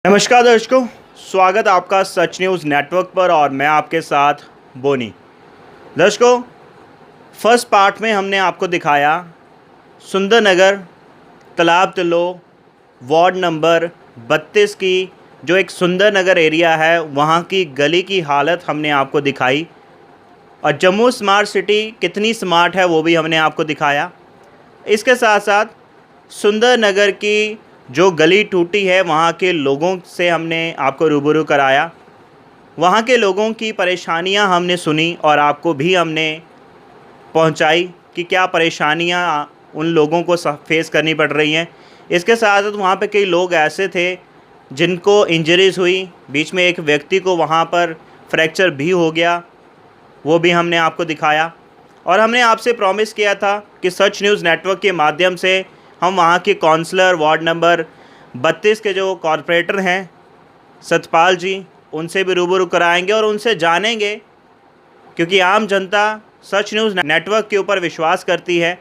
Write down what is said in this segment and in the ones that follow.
नमस्कार दर्शकों, स्वागत आपका सच न्यूज़ नेटवर्क पर और मैं आपके साथ बोनी। दर्शकों, फर्स्ट पार्ट में हमने आपको दिखाया सुंदरनगर तालाब तिल्लो वार्ड नंबर 32 की जो एक सुंदरनगर एरिया है वहाँ की गली की हालत हमने आपको दिखाई और जम्मू स्मार्ट सिटी कितनी स्मार्ट है वो भी हमने आपको दिखाया। इसके साथ साथ सुंदरनगर की जो गली टूटी है वहाँ के लोगों से हमने आपको रूबरू कराया, वहाँ के लोगों की परेशानियाँ हमने सुनी और आपको भी हमने पहुँचाई कि क्या परेशानियाँ उन लोगों को फेस करनी पड़ रही हैं। इसके साथ साथ वहाँ पे कई लोग ऐसे थे जिनको इंजरीज़ हुई, बीच में एक व्यक्ति को वहाँ पर फ्रैक्चर भी हो गया, वो भी हमने आपको दिखाया। और हमने आपसे प्रॉमिस किया था कि सच न्यूज़ नेटवर्क के माध्यम से हम वहाँ के काउंसलर वार्ड नंबर 32 के जो कॉरपोरेटर हैं सतपाल जी, उनसे भी रूबरू कराएंगे और उनसे जानेंगे, क्योंकि आम जनता सच न्यूज़ नेटवर्क के ऊपर विश्वास करती है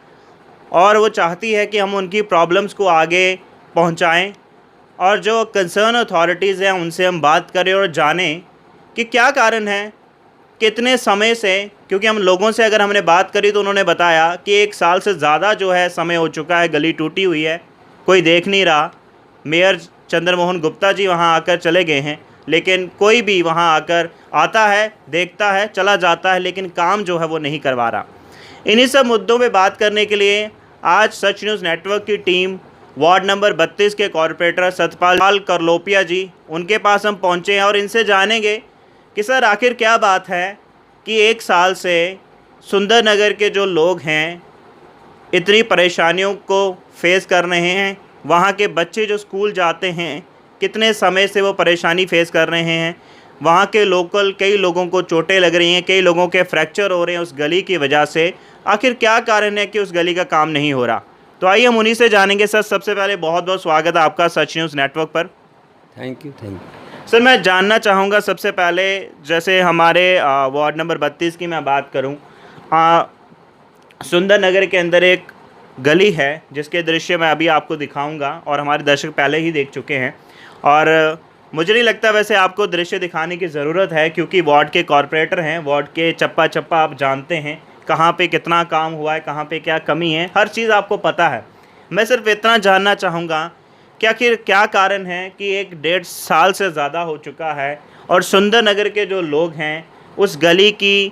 और वो चाहती है कि हम उनकी प्रॉब्लम्स को आगे पहुँचाएँ और जो कंसर्न अथॉरिटीज़ हैं उनसे हम बात करें और जानें कि क्या कारण है, कितने समय से। क्योंकि हम लोगों से अगर हमने बात करी तो उन्होंने बताया कि 1 साल से ज़्यादा जो है समय हो चुका है, गली टूटी हुई है, कोई देख नहीं रहा। मेयर चंद्रमोहन गुप्ता जी वहां आकर चले गए हैं, लेकिन कोई भी वहां आकर आता है, देखता है, चला जाता है, लेकिन काम जो है वो नहीं करवा रहा। इन्हीं सब मुद्दों पे बात करने के लिए आज सच न्यूज़ नेटवर्क की टीम वार्ड नंबर 32 के कॉरपोरेटर सतपाल करलोपिया जी, उनके पास हम पहुँचे हैं और इनसे जानेंगे कि सर आखिर क्या बात है कि 1 साल से सुंदरनगर के जो लोग हैं इतनी परेशानियों को फेस कर रहे हैं। वहाँ के बच्चे जो स्कूल जाते हैं कितने समय से वो परेशानी फेस कर रहे हैं। वहाँ के लोकल कई लोगों को चोटें लग रही हैं, कई लोगों के फ्रैक्चर हो रहे हैं उस गली की वजह से। आखिर क्या कारण है कि उस गली का काम नहीं हो रहा, तो आइए हम उन्हीं से जानेंगे। सर, सबसे पहले बहुत बहुत स्वागत है आपका सच न्यूज़ नेटवर्क पर। Thank you. सर, मैं जानना चाहूँगा सबसे पहले, जैसे हमारे वार्ड नंबर 32 की मैं बात करूँ, सुंदरनगर के अंदर एक गली है जिसके दृश्य मैं अभी आपको दिखाऊंगा और हमारे दर्शक पहले ही देख चुके हैं और मुझे नहीं लगता वैसे आपको दृश्य दिखाने की ज़रूरत है, क्योंकि वार्ड के कॉरपोरेटर हैं, वार्ड के चप्पा चप्पा आप जानते हैं कहाँ पे कितना काम हुआ है, कहाँ पे क्या कमी है, हर चीज़ आपको पता है। मैं सिर्फ इतना जानना चाहूँगा कि आखिर क्या कारण है कि 1-1.5 साल से ज़्यादा हो चुका है और सुंदरनगर के जो लोग हैं उस गली की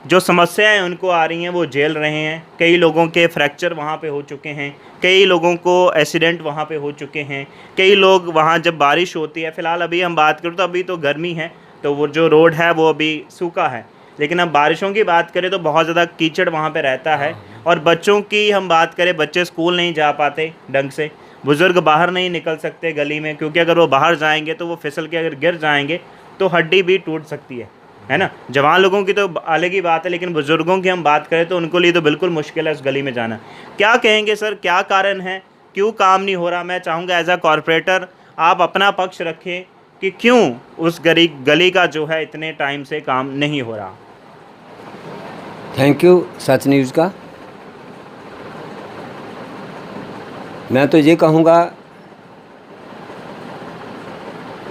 जो समस्याएं उनको आ रही हैं वो झेल रहे हैं। कई लोगों के फ्रैक्चर वहाँ पे हो चुके हैं, कई लोगों को एक्सीडेंट वहाँ पे हो चुके हैं, कई लोग वहाँ जब बारिश होती है, फ़िलहाल अभी हम बात करें तो अभी तो गर्मी है तो वो जो रोड है वो अभी सूखा है, लेकिन अब बारिशों की बात करें तो बहुत ज़्यादा कीचड़ वहाँ पे रहता है। और बच्चों की हम बात करें, बच्चे स्कूल नहीं जा पाते ढंग से, बुज़ुर्ग बाहर नहीं निकल सकते गली में, क्योंकि अगर वो बाहर जाएंगे तो वो फिसल के अगर गिर जाएंगे तो हड्डी भी टूट सकती है ना। जवान लोगों की तो अलग ही बात है, लेकिन बुज़ुर्गों की हम बात करें तो उनको लिए तो बिल्कुल मुश्किल है उस गली में जाना। क्या कहेंगे सर, क्या कारण है, क्यों काम नहीं हो रहा? मैं चाहूँगा एज अ कॉरपोरेटर आप अपना पक्ष रखें कि क्यों उस गली का जो है इतने टाइम से काम नहीं हो रहा। थैंक यू सच न्यूज़ का। मैं तो ये कहूँगा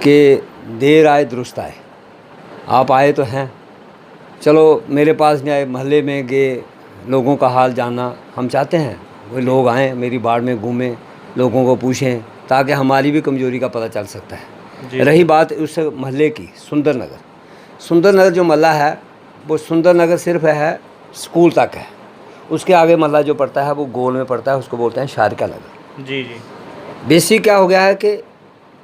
कि देर आए दुरुस्त आए। आप आए तो हैं, चलो मेरे पास नहीं आए, मोहल्ले में गए, लोगों का हाल जानना हम चाहते हैं। वो लोग आएँ, मेरी वार्ड में घूमें, लोगों को पूछें, ताकि हमारी भी कमज़ोरी का पता चल सकता है। रही बात उस मोहल्ले की, सुंदरनगर जो मोहल्ला है वो सुंदरनगर सिर्फ है स्कूल तक है, उसके आगे मोहल्ला जो पड़ता है वो गोल में पड़ता है, उसको बोलते हैं शारिका नगर। जी। बेसिक क्या हो गया है कि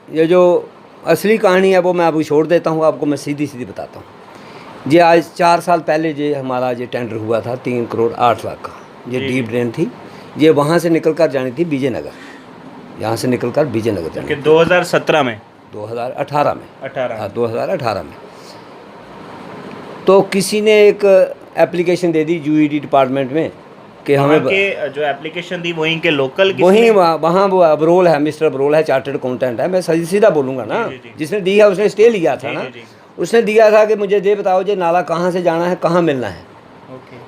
ये जो असली कहानी है वो मैं अभी छोड़ देता हूँ, आपको मैं सीधी बताता हूँ। ये आज 4 साल पहले ये हमारा ये टेंडर हुआ था 3 करोड़ 8 लाख का, ये डीप ड्रेन थी, ये वहाँ से निकल कर जानी थी विजयनगर, यहाँ से निकल कर विजयनगर जानी थी 2017 में 2018 में 2018 में। तो किसी ने एक एप्लीकेशन दे दी यूईडी डिपार्टमेंट में कि हमें के जो एप्लीकेशन दी वहीं के लोकल वहीं वहाँ वो अबरोल है, मिस्टर अबरोल है, चार्टर्ड अकाउंटेंट है, मैं सीधा बोलूँगा ना। जिसने दी है उसने स्टे लिया था ना, उसने दिया था कि मुझे ये बताओ ये नाला कहाँ से जाना है, कहाँ मिलना है।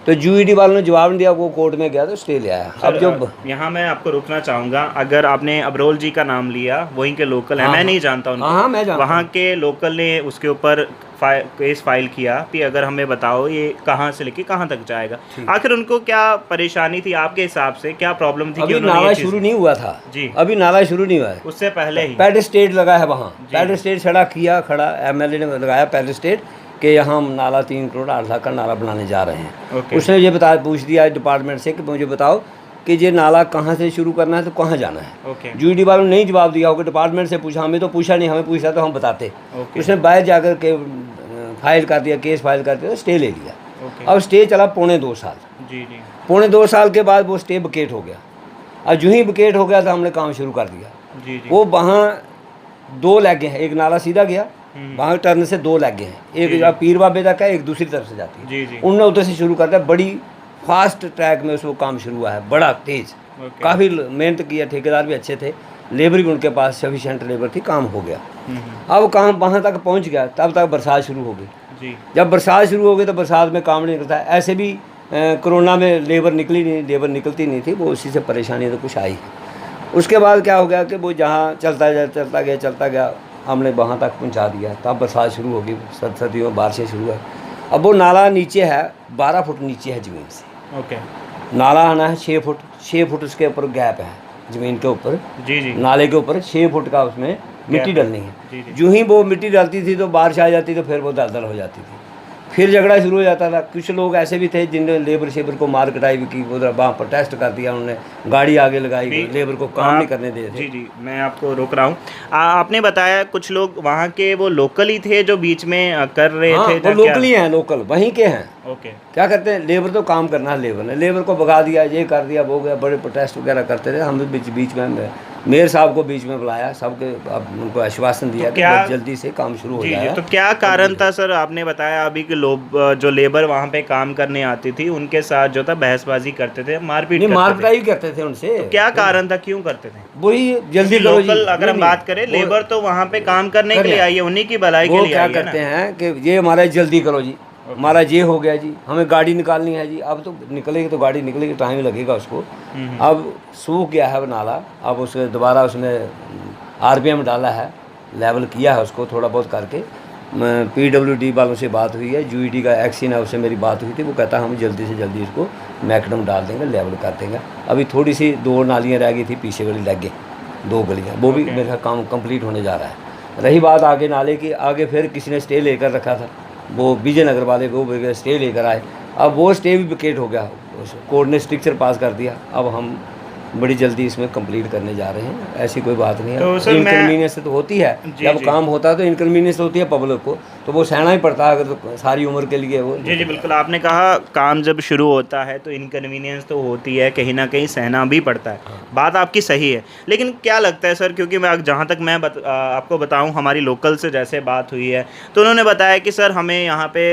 तो यूईडी वालों ने जवाब नहीं दिया, वो कोर्ट में गया तो स्टे ले आया। अब जो यहाँ मैं आपको रोकना चाहूँगा, अगर आपने अबरोल जी का नाम लिया, वहीं के लोकल हैं, मैं नहीं जानता उनको, हाँ मैं जानता वहाँ के लोकल ने उसके ऊपर केस फाइल किया कि अगर हमें बताओ ये कहाँ से लेके कहाँ तक जाएगा। आखिर उनको क्या परेशानी थी आपके हिसाब से, क्या प्रॉब्लम थी? अभी नाला शुरू नहीं हुआ था जी, अभी नाला शुरू नहीं हुआ है, उससे पहले ही पैड स्टेट लगा है वहाँ, पैड स्टेट खड़ा किया, खड़ा एमएलए ने लगाया पैड स्टेट कि यहाँ हम नाला 3 करोड़ 8 लाख का नाला बनाने जा रहे हैं। उसने ये पूछ दिया डिपार्टमेंट से कि मुझे बताओ कि ये नाला कहाँ से शुरू करना है तो कहाँ जाना है। यूईडी वालों ने नहीं जवाब दिया होगा, डिपार्टमेंट से पूछा, हमें तो पूछा नहीं, हमें पूछा तो हम बताते। उसने बाहर जाकर के फाइल कर दिया, केस फाइल कर दिया, स्टे ले लिया। अब स्टे चला 2.25 साल। जी जी, 2.25 साल के बाद वो स्टे बकेट हो गया। और जो ही बकेट हो गया तो हमने काम शुरू कर दिया। जी जी, वो वहाँ 2 लैगे हैं, एक नाला सीधा गया, वहाँ टर्न से 2 लैगे हैं, एक पीर बाबे तक है, एक दूसरी तरफ से जाती है। जी जी, उनने उधर से शुरू कर दिया, बड़ी फास्ट ट्रैक में उसको काम शुरू हुआ है, बड़ा तेज, काफ़ी मेहनत किया, ठेकेदार भी अच्छे थे, लेबर भी उनके पास सफिशेंट लेबर थी, काम हो गया। अब काम वहाँ तक पहुँच गया, तब तक बरसात शुरू हो गई। जी, जब बरसात शुरू हो गई तो बरसात में काम नहीं निकलता। ऐसे भी कोरोना में लेबर निकली नहीं, लेबर निकलती नहीं थी, वो उसी से परेशानी तो कुछ आई। उसके बाद क्या हो गया कि वो जहाँ चलता गया हमने वहाँ तक पहुँचा दिया। तब बरसात शुरू होगी, सर्दियों में बारिशें शुरू है। अब वो नाला नीचे है, 12 फुट नीचे है ज़मीन से। ओके, नाला आना है 6 फुट, 6 फुट उसके ऊपर गैप है ज़मीन के ऊपर। जी जी, नाले के ऊपर 6 फुट का उसमें मिट्टी डलनी है। जी जी, जो ही वो मिट्टी डालती थी तो बारिश आ जाती तो फिर वो दलदल हो जाती थी, फिर झगड़ा शुरू हो जाता था। कुछ लोग ऐसे भी थे जिन्होंने लेबर शेबर को मार कटाई भी की, उधर वहाँ प्रोटेस्ट कर दिया, उन्होंने गाड़ी आगे लगाई, लेबर को काम नहीं करने दे थे। जी जी, मैं आपको रोक रहा हूँ। आपने बताया कुछ लोग वहाँ के वो लोकल ही थे जो बीच में कर रहे थे, वो लोकली हैं, लोकल वहीं के हैं। ओके, क्या करते हैं, लेबर तो काम करना है, लेबर ने लेबर को भगा दिया, ये कर दिया, वो गया, बड़े प्रोटेस्ट वगैरह करते थे। हम भी बीच में मेयर साहब को बीच में बुलाया, सबके अब उनको आश्वासन दिया कि बहुत जल्दी से काम शुरू हो जाएगा। तो क्या कारण था सर? आपने बताया अभी कि लोग जो लेबर वहाँ पे काम करने आती थी उनके साथ जो था बहसबाजी करते थे, मारपीटाई करते थे उनसे। तो क्या कारण था, क्यों करते थे? वही जल्दी लोकल अगर हम बात करें, लेबर तो वहाँ पे काम करने के लिए आई है, उन्हीं की भलाई के लिए क्या करते हैं कि ये हमारा जल्दी करो जी, हमारा ये हो गया जी, हमें गाड़ी निकालनी है जी। अब तो निकलेगी तो गाड़ी निकलेगी, टाइम लगेगा उसको। अब सूख गया है वो नाला, अब उसे दोबारा उसमें आरपीएम डाला है, लेवल किया है उसको थोड़ा बहुत करके। पीडब्ल्यूडी वालों से बात हुई है, यूईडी का एक्शन है, उससे मेरी बात हुई थी। वो कहता हम जल्दी से जल्दी इसको मैकडम डाल देंगे, लेवल कर देंगे। अभी थोड़ी सी 2 नालियाँ रह गई थी, पीछे वाली लगे 2 गलियाँ, वो भी मेरा काम कंप्लीट होने जा रहा है। रही बात आगे नाले की, आगे फिर किसी ने स्टे लेकर रखा था, वो विजयनगर वाले को स्टे लेकर आए। अब वो स्टे भी विकेट हो गया, कोर्ट ने स्ट्रिक्चर पास कर दिया। अब हम बड़ी जल्दी इसमें कंप्लीट करने जा रहे हैं, ऐसी कोई बात नहीं है। तो इनकन्वीनियंस तो होती है, जब काम होता है तो इनकन्वीनियंस होती है पब्लिक को, तो वो सहना ही पड़ता है अगर तो सारी उम्र के लिए वो। जी जी, बिल्कुल। आपने कहा काम जब शुरू होता है तो इनकन्वीनियंस तो होती है, कहीं ना कहीं सहना भी पड़ता है। बात आपकी सही है, लेकिन क्या लगता है सर, क्योंकि मैं जहाँ तक मैं आपको बताऊँ, हमारी लोकल से जैसे बात हुई है तो उन्होंने बताया कि सर हमें यहाँ पे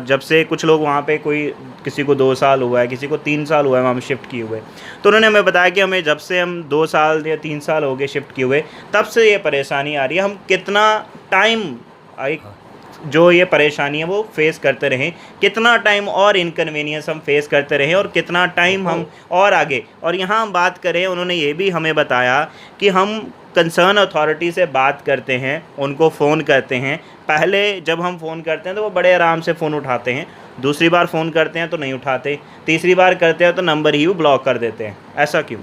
जब से कुछ लोग वहाँ पे, कोई किसी को 2 साल हुआ है, किसी को 3 साल हुआ है वहाँ पे शिफ्ट किए हुए, तो उन्होंने हमें बताया कि हमें जब से हम 2 साल या 3 साल हो गए शिफ्ट किए हुए, तब से ये परेशानी आ रही है। हम कितना टाइम जो ये परेशानी है वो फेस करते रहें, कितना टाइम और इनकन्वीनियंस हम फेस करते रहें, और कितना टाइम हम और आगे। और यहाँ हम बात करें, उन्होंने ये भी हमें बताया कि हम कंसर्न अथॉरिटी से बात करते हैं, उनको फ़ोन करते हैं। पहले जब हम फ़ोन करते हैं तो वो बड़े आराम से फ़ोन उठाते हैं, दूसरी बार फ़ोन करते हैं तो नहीं उठाते, तीसरी बार करते हैं तो नंबर ही वो ब्लॉक कर देते हैं। ऐसा क्यों?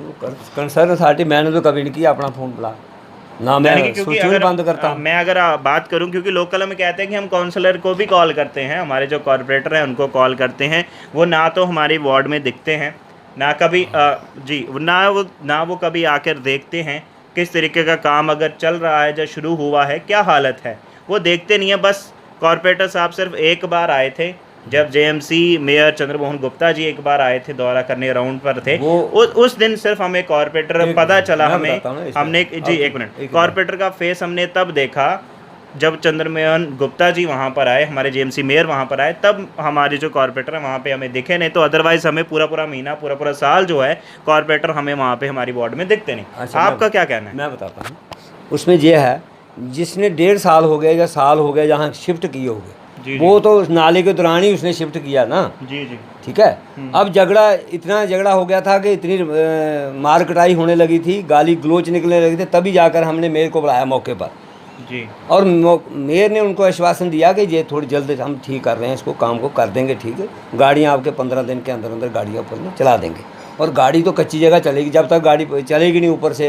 कंसर्न अथॉरिटी मैंने तो कभी नहीं किया अपना फ़ोन ब्लॉक, ना मैं स्विच बंद करता हूँ। मैं अगर बात करूं, क्योंकि लोकल में कहते हैं कि हम काउंसलर को भी कॉल करते हैं, हमारे जो कॉर्पोरेटर हैं उनको कॉल करते हैं, वो ना तो हमारी वार्ड में दिखते हैं, ना कभी ना वो कभी आकर देखते हैं किस तरीके का काम अगर चल रहा है, जो शुरू हुआ है, क्या हालत है, वो देखते नहीं है। बस कॉर्पोरेटर साहब सिर्फ एक बार आए थे, जब जेएमसी मेयर चंद्रमोहन गुप्ता जी एक बार आए थे, दौरा करने राउंड पर थे, उस दिन सिर्फ हमें कॉर्पोरेटर पता चला, हमने जी एक मिनट, कॉर्पोरेटर का फेस हमने तब देखा जब चंद्रमोहन गुप्ता जी वहाँ पर आए, हमारे जेएमसी मेयर वहाँ पर आए, तब हमारे जो कॉर्पोरेटर हैं वहाँ पे हमें दिखे, नहीं तो अदरवाइज हमें पूरा महीना पूरा साल जो है कॉर्पोरेटर हमें वहाँ पे हमारी वार्ड में दिखते नहीं। अच्छा, आपका क्या कहना है? मैं बताता हूँ। उसमें यह है, जिसने 1.5 साल हो गए या साल हो गए जहाँ शिफ्ट किए हो गए, जी वो तो उस नाले के दौरान ही उसने शिफ्ट किया ना। जी जी। ठीक है। अब इतना झगड़ा हो गया था कि इतनी मार कटाई होने लगी थी, गाली गलोच निकलने लगी थी, तभी जाकर हमने मेयर को बुलाया मौके पर। जी और मेयर ने उनको आश्वासन दिया कि ये थोड़ी जल्द हम ठीक कर रहे हैं, इसको काम को कर देंगे ठीक है, गाड़ियाँ आपके 15 दिन के अंदर अंदर गाड़ियाँ ऊपर में चला देंगे। और गाड़ी तो कच्ची जगह चलेगी, जब तक गाड़ी चलेगी नहीं, ऊपर से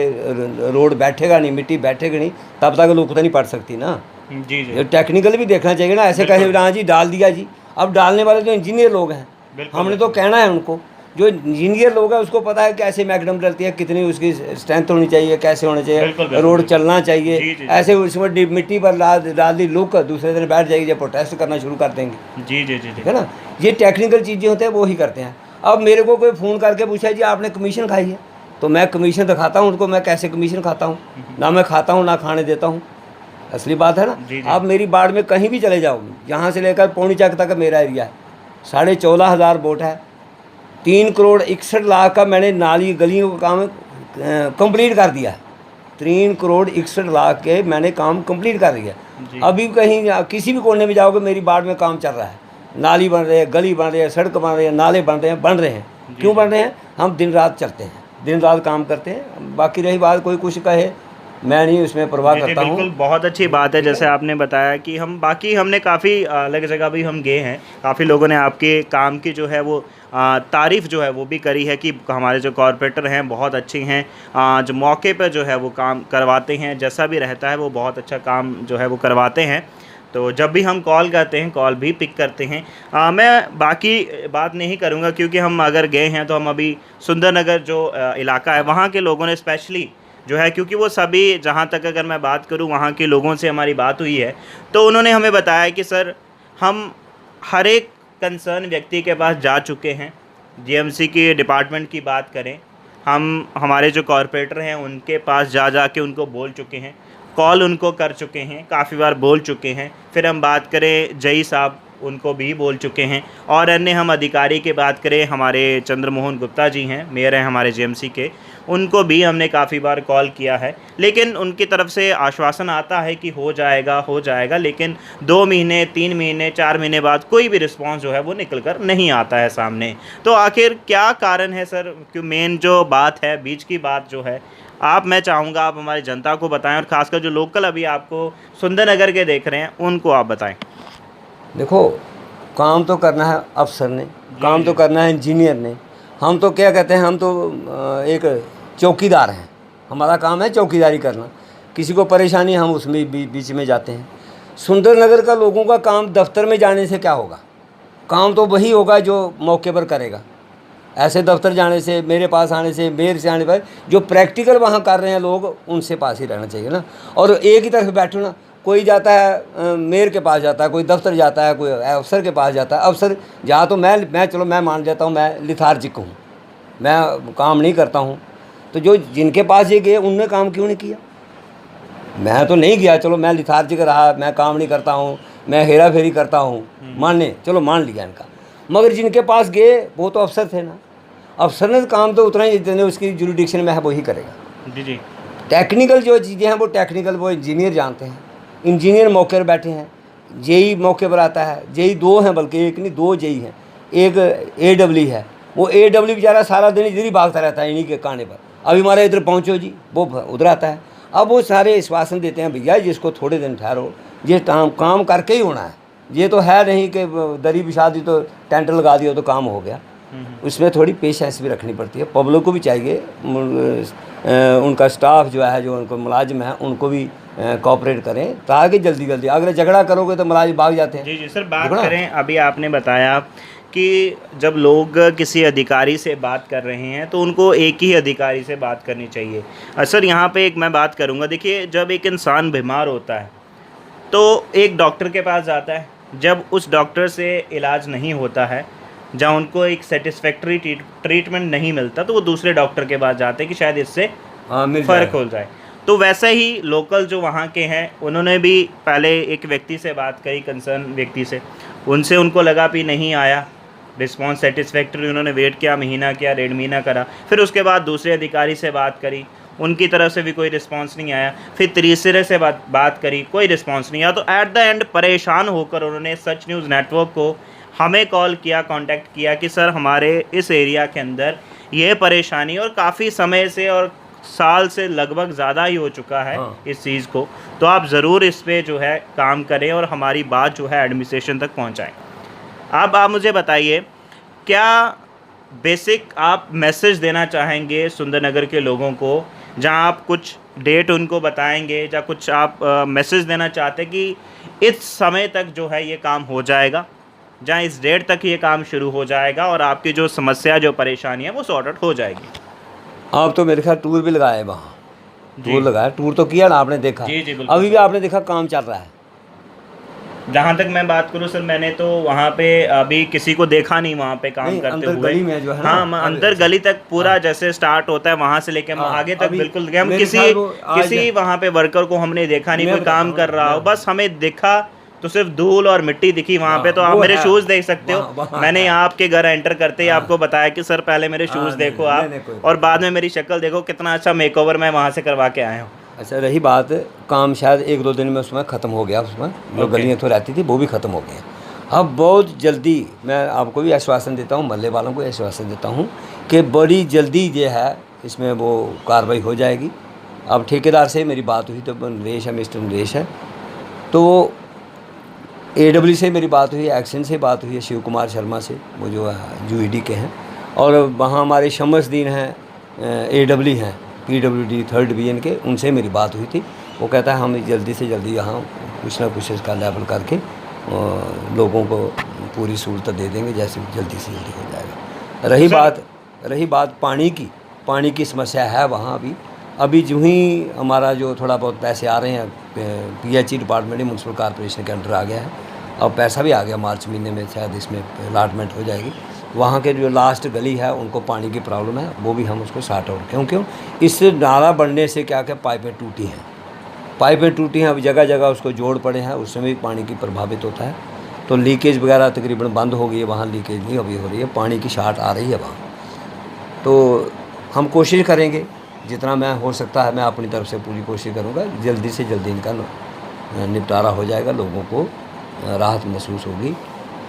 रोड बैठेगा नहीं, मिट्टी बैठेगी नहीं, तब तक लोग तो नहीं पड़ सकती ना। जी जी। ये टेक्निकल भी देखना चाहिए ना, ऐसे कहे हाँ जी डाल दिया जी। अब डालने वाले तो इंजीनियर लोग हैं, हमने तो कहना है उनको, जो इंजीनियर लोग हैं उसको पता है कैसे मैकडम डलती है, कितनी उसकी स्ट्रेंथ होनी चाहिए, कैसे होना चाहिए, रोड चलना चाहिए। जी, जी, ऐसे उसमें मिट्टी पर डाल दी लुक, दूसरे दिन बैठ जाएगी, जब प्रोटेस्ट करना शुरू कर देंगे। जी जी जी। ठीक है ना, ये टेक्निकल चीज़ें होते हैं वो ही करते हैं। अब मेरे को कोई फ़ोन करके पूछा जी आपने कमीशन खाई है, तो मैं कमीशन दिखाता हूँ उनको, मैं कैसे कमीशन खाता हूँ, ना मैं खाता हूँ ना खाने देता हूँ, असली बात है ना। आप मेरी बाड़ में कहीं भी चले जाओ, यहाँ से लेकर पौनी चक तक मेरा एरिया है, 14,500 वोट है, 3 करोड़ 61 लाख का मैंने नाली गलियों का काम कंप्लीट कर दिया है। 3 करोड़ 61 लाख के मैंने काम कंप्लीट कर दिया। अभी कहीं किसी भी कोने में जाओगे मेरी बाड़ में काम चल रहा है, नाली बन रहे हैं, गली बन रही है, सड़क बन रही है, नाले बन रहे हैं। क्यों बन रहे हैं? हम दिन रात चलते हैं, दिन रात काम करते हैं। बाकी रही बात कोई कुछ कहे, मैं नहीं उसमें परवाह करता हूँ। बिल्कुल, बहुत अच्छी बात है। जैसे आपने बताया कि हमने काफ़ी अलग जगह भी हम गए हैं, काफ़ी लोगों ने आपके काम की जो है वो तारीफ़ जो है वो भी करी है कि हमारे जो कॉरपोरेटर हैं बहुत अच्छे हैं, जो मौके पर जो है वो काम करवाते हैं, जैसा भी रहता है वो बहुत अच्छा काम जो है वो करवाते हैं। तो जब भी हम कॉल करते हैं, कॉल भी पिक करते हैं। मैं बाकी बात नहीं करूँगा क्योंकि हम अगर गए हैं तो हम अभी सुंदरनगर जो इलाका है वहाँ के लोगों ने स्पेशली जो है, क्योंकि वो सभी, जहाँ तक अगर मैं बात करूँ वहाँ के लोगों से हमारी बात हुई है, तो उन्होंने हमें बताया कि सर हम हर एक कंसर्न व्यक्ति के पास जा चुके हैं। जीएमसी के डिपार्टमेंट की बात करें, हम हमारे जो कॉरपोरेटर हैं उनके पास जा के उनको बोल चुके हैं, कॉल उनको कर चुके हैं, काफ़ी बार बोल चुके हैं। फिर हम बात करें जई साहब, उनको भी बोल चुके हैं। और अन्य हम अधिकारी की बात करें, हमारे चंद्रमोहन गुप्ता जी हैं, मेयर हैं हमारे जीएमसी के, उनको भी हमने काफ़ी बार कॉल किया है, लेकिन उनकी तरफ से आश्वासन आता है कि हो जाएगा, लेकिन 2 महीने 3 महीने 4 महीने बाद कोई भी रिस्पांस जो है वो निकल कर नहीं आता है सामने। तो आखिर क्या कारण है सर? क्यों मेन जो बात है, बीच की बात जो है, मैं चाहूँगा आप हमारी जनता को बताएं, और ख़ासकर जो लोकल अभी आपको सुंदरनगर के देख रहे हैं उनको आप बताएं। देखो, काम तो करना है अफसर ने, काम तो करना है इंजीनियर ने, हम तो क्या कहते हैं, हम तो एक चौकीदार हैं, हमारा काम है चौकीदारी करना। किसी को परेशानी हम उसमें बीच में जाते हैं। सुंदरनगर का लोगों का काम दफ्तर में जाने से क्या होगा? काम तो वही होगा जो मौके पर करेगा। ऐसे दफ्तर जाने से, मेरे पास आने से, मेयर से आने पर, जो प्रैक्टिकल वहाँ कर रहे हैं लोग, उनसे पास ही रहना चाहिए ना। और एक ही तरफ बैठो ना, कोई जाता है मेयर के पास जाता है, कोई दफ्तर जाता है, कोई अफसर के पास जाता है। अफसर जहाँ तो चलो मैं मान जाता हूँ, मैं लिथार्जिक हूँ, मैं काम नहीं करता हूँ, तो जो जिनके पास ये गए उनने काम क्यों नहीं किया? मैं तो नहीं गया, चलो मैं लिथार्जिक रहा, मैं काम नहीं करता हूँ, मैं हेरा फेरी करता हूँ, चलो मान लिया इनका। मगर जिनके पास गए वो तो अफसर थे ना, अफसर ने काम तो उतना ही, जितने उसकी जुरिडिक्शन में है वही करेगा। जी जी। टेक्निकल जो चीज़ें हैं वो टेक्निकल वो इंजीनियर जानते हैं, इंजीनियर मौके पर बैठे हैं, जेई मौके पर आता है, जेई 2 हैं, बल्कि एक नहीं 2 जेई हैं, एक AW है, वो AW बेचारा सारा दिन इधर ही भागता रहता है इन्हीं के कहने पर, अभी हमारे इधर पहुँचो जी, वो उधर आता है। अब वो सारे आश्वासन देते हैं, भैया जिसको थोड़े दिन ठहरो, ये काम करके ही होना है, ये तो है नहीं कि दरी बिछा दी तो टेंट लगा दिया तो काम हो गया। उसमें थोड़ी पेशेंस भी रखनी पड़ती है, पब्लिक को भी चाहिए, उनका स्टाफ जो है, जो उनको मुलाजिम है, उनको भी कोऑपरेट करें, ताकि जल्दी अगर झगड़ा करोगे तो मुलाजिम भाग जाते हैं। जी जी सर, बात करें, अभी आपने बताया कि जब लोग किसी अधिकारी से बात कर रहे हैं तो उनको एक ही अधिकारी से बात करनी चाहिए। सर यहाँ पे एक मैं बात करूँगा, देखिए जब एक इंसान बीमार होता है तो एक डॉक्टर के पास जाता है, जब उस डॉक्टर से इलाज नहीं होता है, जहाँ उनको एक सेटिस्फैक्ट्री ट्रीटमेंट नहीं मिलता, तो वो दूसरे डॉक्टर के पास जाते हैं कि शायद इससे फ़र्क हो जाए। तो वैसे ही लोकल जो वहाँ के हैं, उन्होंने भी पहले एक व्यक्ति से बात करी, कंसर्न व्यक्ति से, उनसे उनको लगा भी नहीं आया रिस्पॉन्स सेटिस्फैक्ट्री, उन्होंने वेट किया, महीना किया, 1.5 महीना करा, फिर उसके बाद दूसरे अधिकारी से बात करी, उनकी तरफ से भी कोई रिस्पांस नहीं आया। फिर तीसरे से बात करी, कोई रिस्पांस नहीं आया। तो एट द एंड परेशान होकर उन्होंने सच न्यूज़ नेटवर्क को हमें कॉल किया, कांटेक्ट किया कि सर हमारे इस एरिया के अंदर ये परेशानी और काफ़ी समय से और साल से लगभग ज़्यादा ही हो चुका है इस चीज़ को, तो आप ज़रूर इस पे जो है काम करें और हमारी बात जो है एडमिनिस्ट्रेशन तक पहुंचाएं। अब आप मुझे बताइए, क्या बेसिक आप मैसेज देना चाहेंगे सुंदरनगर के लोगों को, जहां आप कुछ डेट उनको बताएंगे या कुछ आप मैसेज देना चाहते हैं कि इस समय तक जो है ये काम हो जाएगा, जहां इस डेट तक ये काम शुरू हो जाएगा और आपकी जो समस्या, जो परेशानी है वो सॉर्ट आउट हो जाएगी? आप तो मेरे ख्याल टूर भी लगाए वहाँ, टूर लगाया, टूर तो किया ना आपने, देखा। जी बिल्कुल। अभी भी आपने देखा काम चल रहा है। जहाँ तक मैं बात करूँ सर, मैंने तो वहाँ पे अभी किसी को देखा नहीं वहाँ पे काम करते अंदर हुए। गली में जो है ना, हाँ, अंदर गली तक पूरा जैसे स्टार्ट होता है वहाँ से लेके हम आगे तक बिल्कुल गए। हम किसी वहाँ पे वर्कर को हमने देखा नहीं कोई काम कर रहा हो, बस हमें देखा तो सिर्फ धूल और मिट्टी दिखी वहाँ पे। तो आप मेरे शूज देख सकते हो। मैंने यहाँ आपके घर एंटर करते ही आपको बताया कि सर पहले मेरे शूज देखो आप, और बाद में मेरी शक्ल देखो, कितना अच्छा मेकओवर मैं वहाँ से करवा के आया हूँ। अच्छा, रही बात, काम शायद 1-2 दिन में उसमें ख़त्म हो गया। उसमें जो गलियाँ तो रहती थी वो भी ख़त्म हो गई। अब बहुत जल्दी मैं आपको भी आश्वासन देता हूँ, मोहल्ले वालों को आश्वासन देता हूँ कि बड़ी जल्दी जो है इसमें वो कार्रवाई हो जाएगी। अब ठेकेदार से मेरी बात हुई, तो नरेश है, मिस्टर नरेश है, तो AW से मेरी बात हुई, एक्शन से बात हुई है, शिव कुमार शर्मा से, वो जो UED के हैं, और वहाँ हमारे शमसदीन हैं, AW हैं, PWD 3rd डिवीज़न के, उनसे मेरी बात हुई थी। वो कहता है हम जल्दी से जल्दी यहाँ कुछ ना कुछ इसका लेवल करके लोगों को पूरी सहूलत दे देंगे, जैसे जल्दी से जल्दी हो जाएगा। रही बात पानी की समस्या है वहाँ अभी जो ही हमारा जो थोड़ा बहुत पैसे आ रहे हैं, PHE डिपार्टमेंट म्यूनसिपल कॉर्पोरेशन के अंडर आ गया है, अब पैसा भी आ गया, मार्च महीने में शायद इसमें अलाटमेंट हो जाएगी। वहाँ के जो लास्ट गली है उनको पानी की प्रॉब्लम है, वो भी हम उसको सॉर्ट आउट क्यों इस नाला बनने से क्या पाइपें टूटी हैं, अब जगह जगह उसको जोड़ पड़े हैं, उसमें भी पानी की प्रभावित होता है। तो लीकेज वगैरह तकरीबन बंद हो गई है, वहाँ लीकेज नहीं अभी हो रही है, पानी की शार्ट आ रही है वहाँ। तो हम कोशिश करेंगे, जितना मैं हो सकता है मैं अपनी तरफ से पूरी कोशिश करूँगा, जल्दी से जल्दी इनका निपटारा हो जाएगा, लोगों को राहत महसूस होगी।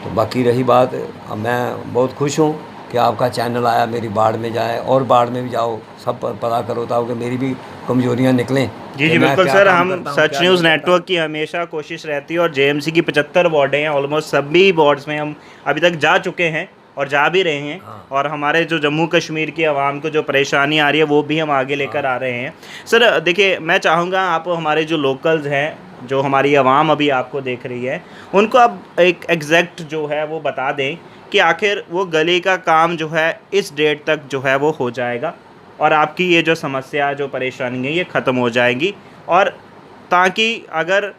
तो बाकी रही बात, मैं बहुत खुश हूँ कि आपका चैनल आया, मेरी बाढ़ में जाए और बाढ़ में भी जाओ, सब पता करो ताकि मेरी भी कमजोरियाँ निकलें। जी बिल्कुल सर, हम सच न्यूज़ नेटवर्क की हमेशा कोशिश रहती है, और JMC की 75 वार्डें हैं, ऑलमोस्ट सभी वार्ड्स में हम अभी तक जा चुके हैं और जा भी रहे हैं। और हमारे जो जम्मू कश्मीर की आवाम को जो परेशानी आ रही है वो भी हम आगे लेकर आ रहे हैं। सर देखिए, मैं चाहूँगा आप हमारे जो लोकल्स हैं, जो हमारी आवाम अभी आपको देख रही है, उनको आप एक एग्जैक्ट जो है वो बता दें कि आखिर वो गली का काम जो है इस डेट तक जो है वो हो जाएगा और आपकी ये जो समस्या, जो परेशानी है, ये ख़त्म हो जाएगी। और ताकि अगर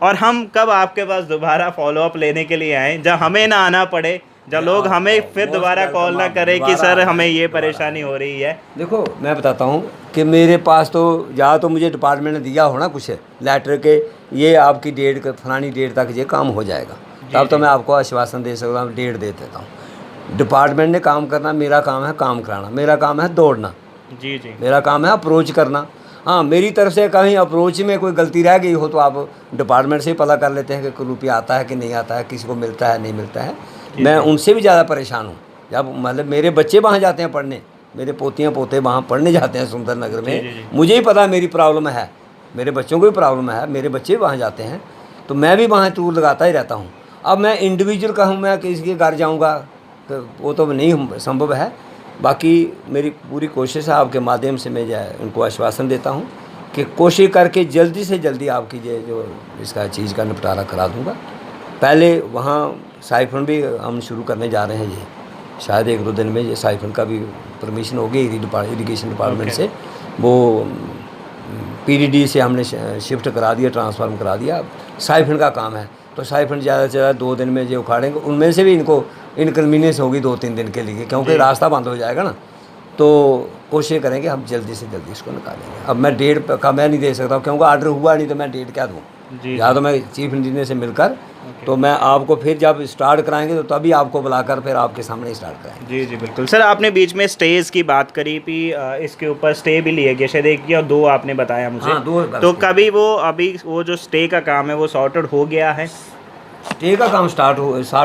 और हम कब आपके पास दोबारा फॉलोअप लेने के लिए आएँ, जब हमें ना आना पड़े, जब लोग हमें फिर दोबारा कॉल ना करें कि सर हमें ये परेशानी हो रही है। देखो, मैं बताता हूँ कि मेरे पास तो या तो मुझे डिपार्टमेंट ने दिया हो ना कुछ लेटर के, ये आपकी डेट, फलानी डेट तक ये काम हो जाएगा, तब तो मैं आपको आश्वासन दे सकता हूँ, डेट दे देता हूँ। डिपार्टमेंट ने काम करना, मेरा काम है काम कराना, मेरा काम है दौड़ना, जी मेरा काम है अप्रोच करना। हाँ, मेरी तरफ से कहीं अप्रोच में कोई गलती रह गई हो तो आप डिपार्टमेंट से ही पता कर लेते हैं कि कोई रुपया आता है कि नहीं आता है, किसी को मिलता है नहीं मिलता है। मैं उनसे भी ज़्यादा परेशान हूँ। जब मतलब मेरे बच्चे वहाँ जाते हैं पढ़ने, मेरे पोतियाँ पोते वहाँ पढ़ने जाते हैं सुंदरनगर में, मुझे ही पता है मेरी प्रॉब्लम है, मेरे बच्चों को भी प्रॉब्लम है, मेरे बच्चे वहाँ जाते हैं, तो मैं भी वहाँ टूर लगाता ही रहता हूँ। अब मैं इंडिविजुअल कहूँ मैं किसी के घर जाऊँगा तो वो तो नहीं संभव है। बाकी मेरी पूरी कोशिश है, आपके माध्यम से मैं उनको आश्वासन देता हूँ कि कोशिश करके जल्दी से जल्दी आपकी जो इसका चीज़ का निपटारा करा दूँगा। पहले वहाँ साइफन भी हम शुरू करने जा रहे हैं, ये शायद 1-2 दिन में ये साइफन का भी परमिशन हो गई इरिगेशन डिपार्टमेंट से, वो PDD से हमने शिफ्ट करा दिया, ट्रांसफार्म करा दिया। साइफन का काम है तो साइफन ज़्यादा से ज़्यादा 2 दिन में ये उखाड़ेंगे, उनमें से भी इनको इनकन्वीनियंस होगी 2-3 दिन के लिए, क्योंकि रास्ता बंद हो जाएगा ना। तो कोशिश करेंगे हम जल्दी से जल्दी इसको निकालेंगे। अब मैं डेट का मैं नहीं दे सकता क्योंकि ऑर्डर हुआ नहीं, तो मैं डेट क्या दूँ। जी या तो मैं चीफ इंजीनियर से मिलकर, तो मैं आपको फिर जब स्टार्ट कराएंगे तो तभी आपको बुलाकर फिर आपके सामने स्टार्ट कराएंगे। जी जी बिल्कुल सर। आपने बीच में स्टेज की बात करी भी, इसके ऊपर स्टे भी लिए गए शायद, एक या दो आपने बताया मुझे। हाँ, 2 तो स्टे। कभी वो अभी वो जो स्टे का काम है वो सॉर्टेड हो गया है? स्टे का काम स्टार्ट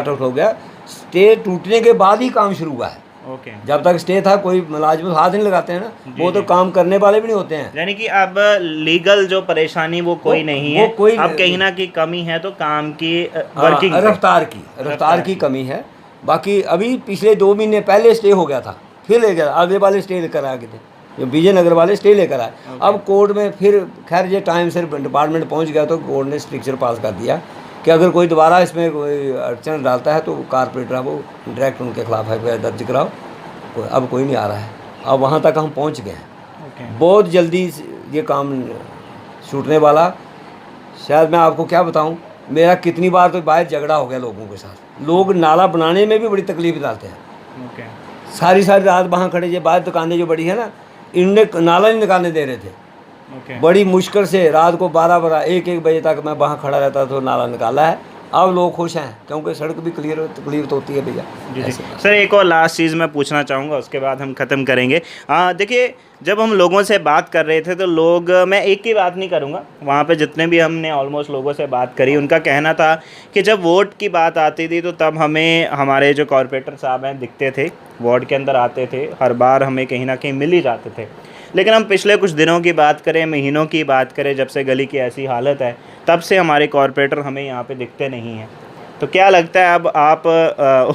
आउट हो गया। स्टे टूटने के बाद ही काम शुरू हुआ है। ओके। जब तक स्टे था कोई मुलाजिम हाथ नहीं लगाते हैं ना, जी, वो तो जी। काम करने वाले भी नहीं होते हैं। यानी कि अब लीगल जो परेशानी वो कोई नहीं वो है, कोई अब कहीं ना कहीं कमी है तो काम की हाँ, वर्किंग रफ्तार की कमी है। बाकी अभी पिछले 2 महीने पहले स्टे हो गया था, फिर ले गया, आगे वाले स्टे लेकर आ गए थे, जो विजयनगर वाले स्टे लेकर आए। अब कोर्ट में फिर खैर ये टाइम से डिपार्टमेंट पहुंच गया तो कोर्ट ने स्ट्रिक्चर पास कर दिया कि अगर कोई दोबारा इसमें कोई अड़चन डालता है तो कारपोरेटर है वो डायरेक्ट उनके खिलाफ एफ दर्ज कराओ। अब कोई नहीं आ रहा है, अब वहाँ तक हम पहुँच गए हैं। बहुत जल्दी ये काम छूटने वाला। शायद मैं आपको क्या बताऊं, मेरा कितनी बार तो बाहर झगड़ा हो गया लोगों के साथ। लोग नाला बनाने में भी बड़ी तकलीफ डालते हैं। सारी रात वहाँ खड़े, ये बाहर दुकानें जो बड़ी है ना, इनने नाला नहीं निकालने दे रहे थे। बड़ी मुश्किल से रात को 12 1 बजे तक मैं वहाँ खड़ा रहता तो नाला निकाला है। अब लोग खुश हैं क्योंकि सड़क भी क्लियर तो होती है भैया। जी जी सर, एक और लास्ट चीज़ मैं पूछना चाहूँगा, उसके बाद हम ख़त्म करेंगे। देखिए, जब हम लोगों से बात कर रहे थे तो लोग, मैं एक की बात नहीं करूँगा, वहाँ पे जितने भी हमने ऑलमोस्ट लोगों से बात करी, उनका कहना था कि जब वोट की बात आती थी तो तब हमें हमारे जो कॉरपोरेटर साहब हैं दिखते थे, वार्ड के अंदर आते थे, हर बार हमें कहीं ना कहीं मिल ही जाते थे। लेकिन हम पिछले कुछ दिनों की बात करें, महीनों की बात करें, जब से गली की ऐसी हालत है, तब से हमारे कॉरपोरेटर हमें यहाँ पे दिखते नहीं हैं। तो क्या लगता है अब आप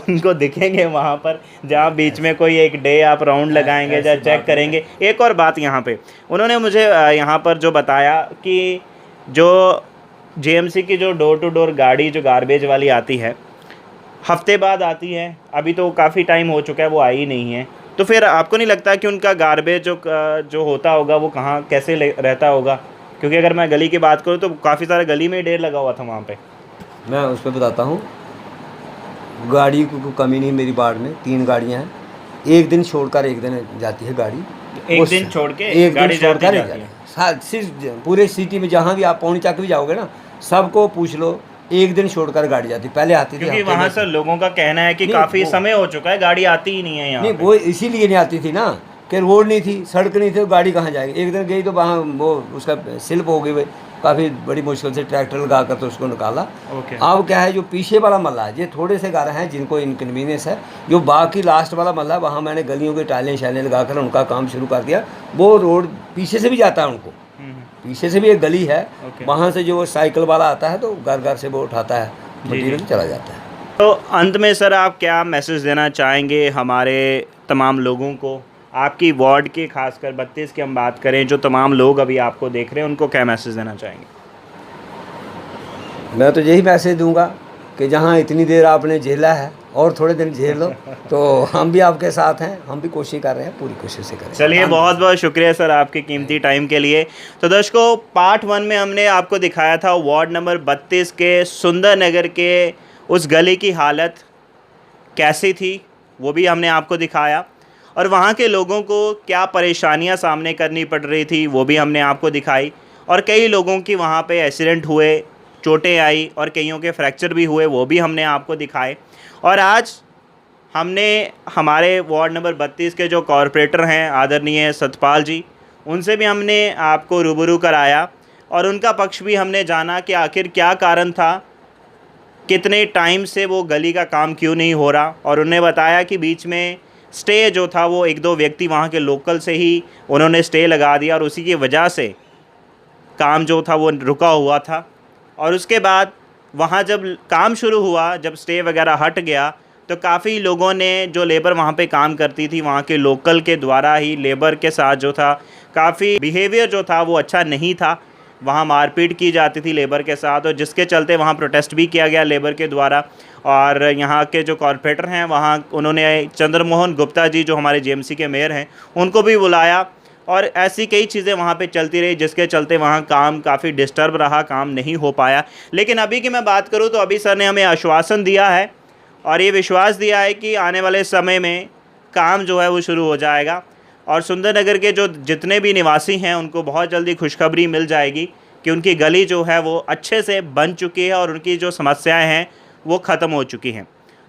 उनको दिखेंगे वहाँ पर, जहाँ बीच में कोई एक डे आप राउंड लगाएंगे या चेक करेंगे? एक और बात यहाँ पे उन्होंने मुझे यहाँ पर जो बताया कि जो जेएमसी की जो डोर टू डोर गाड़ी जो गार्बेज वाली आती है, हफ्ते बाद आती है, अभी तो काफ़ी टाइम हो चुका है वो आई नहीं है। तो फिर आपको नहीं लगता कि उनका गार्बेज जो होता होगा वो कहाँ कैसे रहता होगा? क्योंकि अगर मैं गली की बात करूँ तो काफ़ी सारा गली में ही ढेर लगा हुआ था वहाँ पे। मैं उस पर बताता हूँ, गाड़ी को कमी नहीं मेरी वार्ड में, 3 गाड़ियाँ हैं, एक दिन छोड़कर एक दिन जाती है गाड़ी। एक दिन छोड़ के एक दिन गाड़ी छोड़कर जाती है? सिर्फ पूरे सिटी में जहाँ भी आप पौनी चक भी जाओगे ना, सबको पूछ लो, एक दिन छोड़कर गाड़ी जाती। पहले आती थी, क्योंकि वहाँ से लोगों का कहना है कि काफ़ी समय हो चुका है गाड़ी आती ही नहीं है यहाँ नहीं, पे। वो इसीलिए नहीं आती थी ना कि रोड नहीं थी, सड़क नहीं थी, तो गाड़ी कहाँ जाएगी। एक दिन गई तो वहाँ वो उसका स्लिप हो गई, भाई काफ़ी बड़ी मुश्किल से ट्रैक्टर लगा कर तो उसको निकाला। अब क्या है, जो पीछे वाला मल्ला है, ये थोड़े से घर हैं जिनको इनकन्वीनियंस है, जो बाकी लास्ट वाला मल्ला, वहाँ मैंने गलियों के टाइलें शाइलें लगा कर उनका काम शुरू कर दिया। वो रोड पीछे से भी जाता है, उनको पीछे से भी एक गली है, वहाँ से जो साइकिल वाला आता है तो घर घर से वो उठाता है मटीरियल, चला जाता है। तो अंत में सर आप क्या मैसेज देना चाहेंगे हमारे तमाम लोगों को, आपकी वार्ड के, खासकर 32 की हम बात करें, जो तमाम लोग अभी आपको देख रहे हैं, उनको क्या मैसेज देना चाहेंगे? मैं तो यही मैसेज दूंगा कि जहाँ इतनी देर आपने झेला है और थोड़े दिन झेल लो, तो हम भी आपके साथ हैं, हम भी कोशिश कर रहे हैं, पूरी कोशिश से करें। चलिए, बहुत बहुत शुक्रिया सर आपके कीमती टाइम के लिए। तो दर्शकों, पार्ट 1 में हमने आपको दिखाया था वार्ड नंबर 32 के सुंदर नगर के उस गली की हालत कैसी थी, वो भी हमने आपको दिखाया, और वहाँ के लोगों को क्या परेशानियाँ सामने करनी पड़ रही थी वो भी हमने आपको दिखाई, और कई लोगों की वहाँ पे एक्सीडेंट हुए, चोटें आई, और कईयों के फ्रैक्चर भी हुए, वो भी हमने आपको दिखाए। और आज हमने हमारे वार्ड नंबर 32 के जो कॉरपोरेटर हैं आदरणीय सतपाल जी, उनसे भी हमने आपको रूबरू कराया और उनका पक्ष भी हमने जाना कि आखिर क्या कारण था, कितने टाइम से वो गली का काम क्यों नहीं हो रहा। और उन्होंने बताया कि बीच में स्टे जो था वो 1-2 व्यक्ति वहाँ के लोकल से ही उन्होंने स्टे लगा दिया और उसी की वजह से काम जो था वो रुका हुआ था। और उसके बाद वहाँ जब काम शुरू हुआ, जब स्टे वगैरह हट गया, तो काफ़ी लोगों ने, जो लेबर वहाँ पे काम करती थी, वहाँ के लोकल के द्वारा ही लेबर के साथ जो था काफ़ी बिहेवियर जो था वो अच्छा नहीं था। वहाँ मारपीट की जाती थी लेबर के साथ, और जिसके चलते वहाँ प्रोटेस्ट भी किया गया लेबर के द्वारा। और यहाँ के जो कॉरपोरेटर हैं वहाँ उन्होंने चंद्रमोहन गुप्ता जी, जो हमारे जेएमसी के मेयर हैं, उनको भी बुलाया, और ऐसी कई चीज़ें वहाँ पे चलती रही, जिसके चलते वहाँ काम काफ़ी डिस्टर्ब रहा, काम नहीं हो पाया। लेकिन अभी की मैं बात करूँ तो अभी सर ने हमें आश्वासन दिया है और ये विश्वास दिया है कि आने वाले समय में काम जो है वो शुरू हो जाएगा, और सुंदर नगर के जो जितने भी निवासी हैं उनको बहुत जल्दी खुशखबरी मिल जाएगी कि उनकी गली जो है वो अच्छे से बन चुकी है और उनकी जो समस्याएं हैं वो ख़त्म हो चुकी हैं।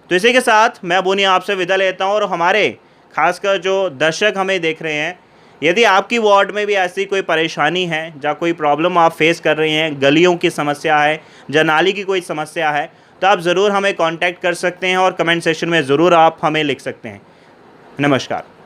तो इसी के साथ मैं बोनी आपसे विदा लेता हूं और हमारे खासकर जो दर्शक हमें देख रहे हैं, यदि आपकी वार्ड में भी ऐसी कोई परेशानी है या कोई प्रॉब्लम आप फेस कर रहे हैं, गलियों की समस्या है या नाली की कोई समस्या है, तो आप ज़रूर हमें कांटेक्ट कर सकते हैं और कमेंट सेक्शन में ज़रूर आप हमें लिख सकते हैं। नमस्कार।